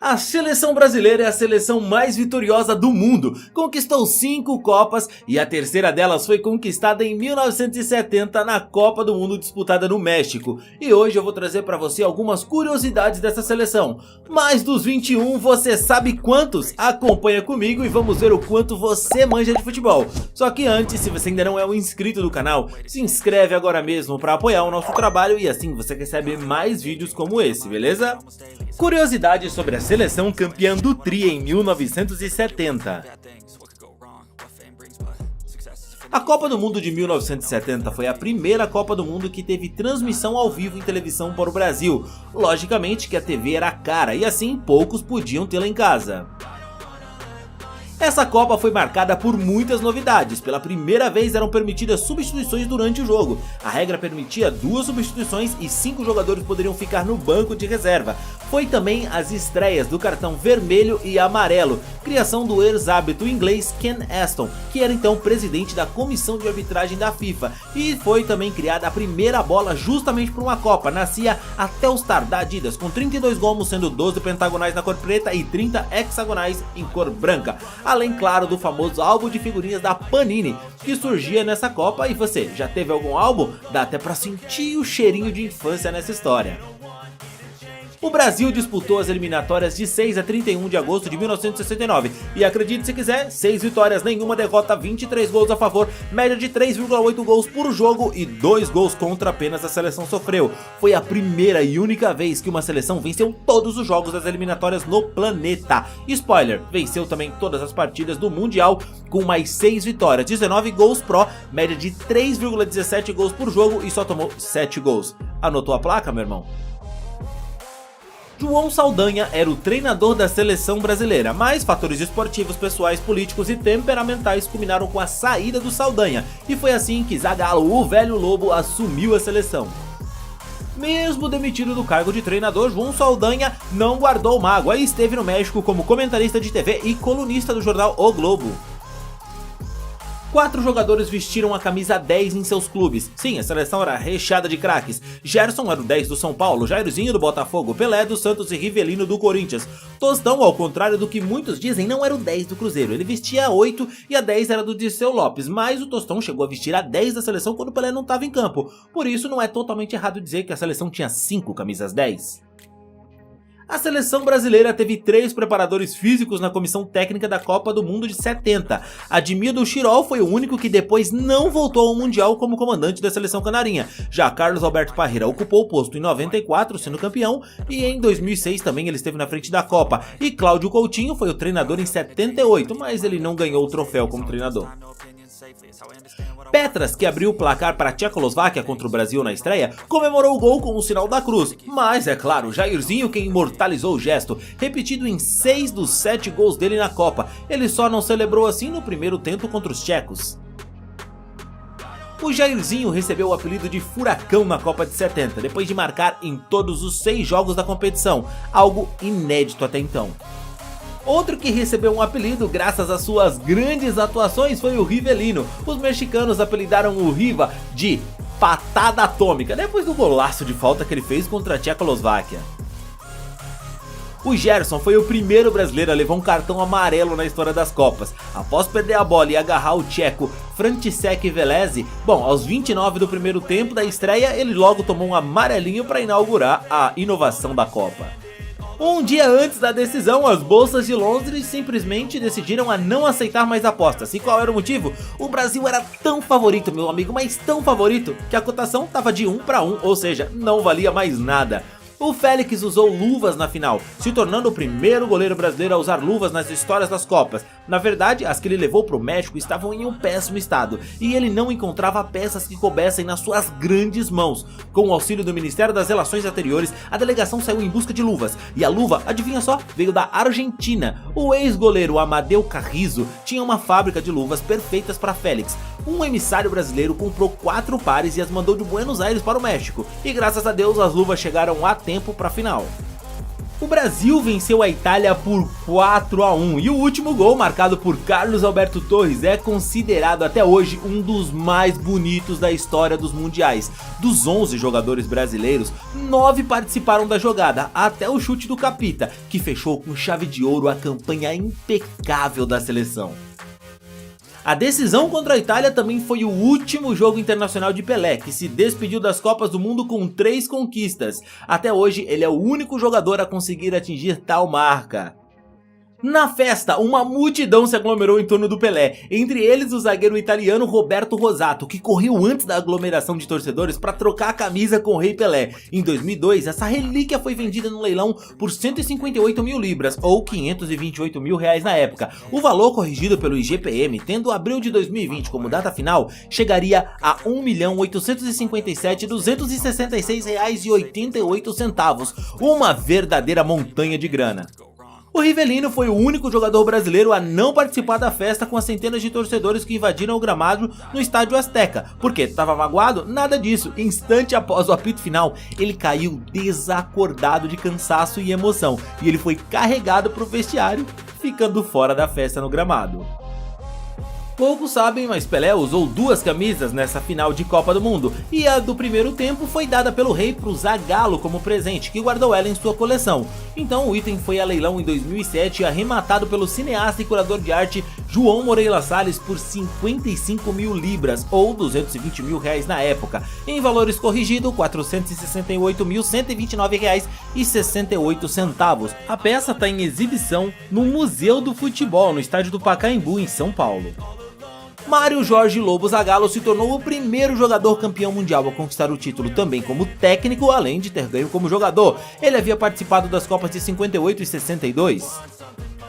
A seleção brasileira é a seleção mais vitoriosa do mundo, conquistou 5 Copas e a terceira delas foi conquistada em 1970 na Copa do Mundo disputada no México. E hoje eu vou trazer para você algumas curiosidades dessa seleção. Mais dos 21, você sabe quantos? Acompanha comigo e vamos ver o quanto você manja de futebol. Só que antes, se você ainda não é um inscrito do canal, se inscreve agora mesmo para apoiar o nosso trabalho e assim você recebe mais vídeos como esse, beleza? Curiosidades sobre a seleção campeã do Tri em 1970. A Copa do Mundo de 1970 foi a primeira Copa do Mundo que teve transmissão ao vivo em televisão para o Brasil. Logicamente que a TV era cara e assim poucos podiam tê-la em casa. Essa Copa foi marcada por muitas novidades. Pela primeira vez eram permitidas substituições durante o jogo. A regra permitia 2 substituições e 5 jogadores poderiam ficar no banco de reserva. Foi também as estreias do cartão vermelho e amarelo, criação do ex-árbitro inglês Ken Aston, que era então presidente da comissão de arbitragem da FIFA. E foi também criada a primeira bola justamente por uma Copa, nascia a Telstar da Adidas, com 32 gomos, sendo 12 pentagonais na cor preta e 30 hexagonais em cor branca. Além, claro, do famoso álbum de figurinhas da Panini, que surgia nessa Copa. E você, já teve algum álbum? Dá até pra sentir o cheirinho de infância nessa história. O Brasil disputou as eliminatórias de 6 a 31 de agosto de 1969 e acredite se quiser, 6 vitórias, nenhuma derrota, 23 gols a favor, média de 3,8 gols por jogo e 2 gols contra apenas a seleção sofreu. Foi a primeira e única vez que uma seleção venceu todos os jogos das eliminatórias no planeta. Spoiler, venceu também todas as partidas do Mundial com mais 6 vitórias, 19 gols pró, média de 3,17 gols por jogo e só tomou 7 gols. Anotou a placa, meu irmão? João Saldanha era o treinador da seleção brasileira, mas fatores esportivos, pessoais, políticos e temperamentais culminaram com a saída do Saldanha, e foi assim que Zagallo, o velho lobo, assumiu a seleção. Mesmo demitido do cargo de treinador, João Saldanha não guardou mágoa e esteve no México como comentarista de TV e colunista do jornal O Globo. 4 jogadores vestiram a camisa 10 em seus clubes. Sim, a seleção era recheada de craques. Gerson era o 10 do São Paulo, Jairzinho do Botafogo, Pelé do Santos e Rivelino do Corinthians. Tostão, ao contrário do que muitos dizem, não era o 10 do Cruzeiro. Ele vestia a 8 e a 10 era do Dirceu Lopes, mas o Tostão chegou a vestir a 10 da seleção quando o Pelé não estava em campo. Por isso não é totalmente errado dizer que a seleção tinha 5 camisas 10. A seleção brasileira teve 3 preparadores físicos na comissão técnica da Copa do Mundo de 70. Admildo Chirol foi o único que depois não voltou ao Mundial como comandante da seleção canarinha. Já Carlos Alberto Parreira ocupou o posto em 94, sendo campeão, e em 2006 também ele esteve na frente da Copa. E Cláudio Coutinho foi o treinador em 78, mas ele não ganhou o troféu como treinador. Petras, que abriu o placar para a Tchecoslováquia contra o Brasil na estreia, comemorou o gol com o sinal da cruz, mas é claro, Jairzinho quem imortalizou o gesto, repetido em 6 dos 7 gols dele na Copa. Ele só não celebrou assim no primeiro tento contra os tchecos. O Jairzinho recebeu o apelido de Furacão na Copa de 70, depois de marcar em todos os 6 jogos da competição, algo inédito até então. Outro que recebeu um apelido graças às suas grandes atuações foi o Rivelino. Os mexicanos apelidaram o Riva de Patada Atômica, depois do golaço de falta que ele fez contra a Tchecoslováquia. O Gerson foi o primeiro brasileiro a levar um cartão amarelo na história das Copas. Após perder a bola e agarrar o tcheco František Velezi, aos 29 do primeiro tempo da estreia, ele logo tomou um amarelinho para inaugurar a inovação da Copa. Um dia antes da decisão, as bolsas de Londres simplesmente decidiram a não aceitar mais apostas. E qual era o motivo? O Brasil era tão favorito, meu amigo, mas tão favorito, que a cotação estava de 1 para 1, ou seja, não valia mais nada. O Félix usou luvas na final, se tornando o primeiro goleiro brasileiro a usar luvas nas histórias das Copas. Na verdade, as que ele levou para o México estavam em um péssimo estado, e ele não encontrava peças que coubessem nas suas grandes mãos. Com o auxílio do Ministério das Relações Exteriores, a delegação saiu em busca de luvas, e a luva, adivinha só, veio da Argentina. O ex-goleiro Amadeu Carrizo tinha uma fábrica de luvas perfeitas para Félix. Um emissário brasileiro comprou 4 pares e as mandou de Buenos Aires para o México, e graças a Deus as luvas chegaram a tempo para a final. O Brasil venceu a Itália por 4-1 e o último gol, marcado por Carlos Alberto Torres, é considerado até hoje um dos mais bonitos da história dos mundiais. Dos 11 jogadores brasileiros, 9 participaram da jogada, até o chute do Capita, que fechou com chave de ouro a campanha impecável da seleção. A decisão contra a Itália também foi o último jogo internacional de Pelé, que se despediu das Copas do Mundo com 3 conquistas. Até hoje, ele é o único jogador a conseguir atingir tal marca. Na festa, uma multidão se aglomerou em torno do Pelé, entre eles o zagueiro italiano Roberto Rosato, que correu antes da aglomeração de torcedores para trocar a camisa com o Rei Pelé. Em 2002, essa relíquia foi vendida no leilão por 158 mil libras, ou 528 mil reais na época. O valor corrigido pelo IGPM, tendo abril de 2020 como data final, chegaria a R$ 1.857.266,88, uma verdadeira montanha de grana. O Rivelino foi o único jogador brasileiro a não participar da festa com as centenas de torcedores que invadiram o gramado no Estádio Azteca. Por quê? Tava magoado? Nada disso. Instante após o apito final, ele caiu desacordado de cansaço e emoção, e ele foi carregado para o vestiário, ficando fora da festa no gramado. Poucos sabem, mas Pelé usou 2 camisas nessa final de Copa do Mundo, e a do primeiro tempo foi dada pelo rei pro Zagallo como presente, que guardou ela em sua coleção. Então o item foi a leilão em 2007 e arrematado pelo cineasta e curador de arte João Moreira Salles por 55 mil libras, ou 220 mil reais na época. Em valores corrigidos, R$ 468.129,68. A peça está em exibição no Museu do Futebol, no estádio do Pacaembu, em São Paulo. Mário Jorge Lobo Zagallo se tornou o primeiro jogador campeão mundial a conquistar o título também como técnico, além de ter ganho como jogador. Ele havia participado das Copas de 58 e 62.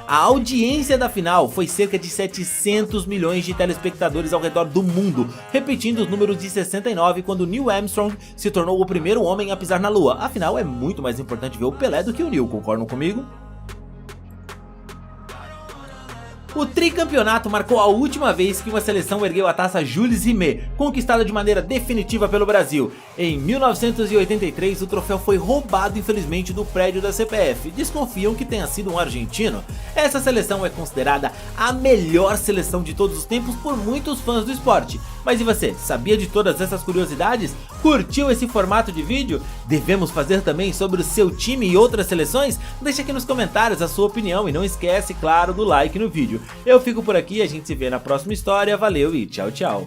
A audiência da final foi cerca de 700 milhões de telespectadores ao redor do mundo, repetindo os números de 69 quando Neil Armstrong se tornou o primeiro homem a pisar na lua. Afinal, é muito mais importante ver o Pelé do que o Neil, concordam comigo? O tricampeonato marcou a última vez que uma seleção ergueu a taça Jules Rimet, conquistada de maneira definitiva pelo Brasil. Em 1983, o troféu foi roubado infelizmente do prédio da CPF. Desconfiam que tenha sido um argentino. Essa seleção é considerada a melhor seleção de todos os tempos por muitos fãs do esporte. Mas e você, sabia de todas essas curiosidades? Curtiu esse formato de vídeo? Devemos fazer também sobre o seu time e outras seleções? Deixa aqui nos comentários a sua opinião e não esquece, claro, do like no vídeo. Eu fico por aqui, a gente se vê na próxima história, valeu e tchau, tchau.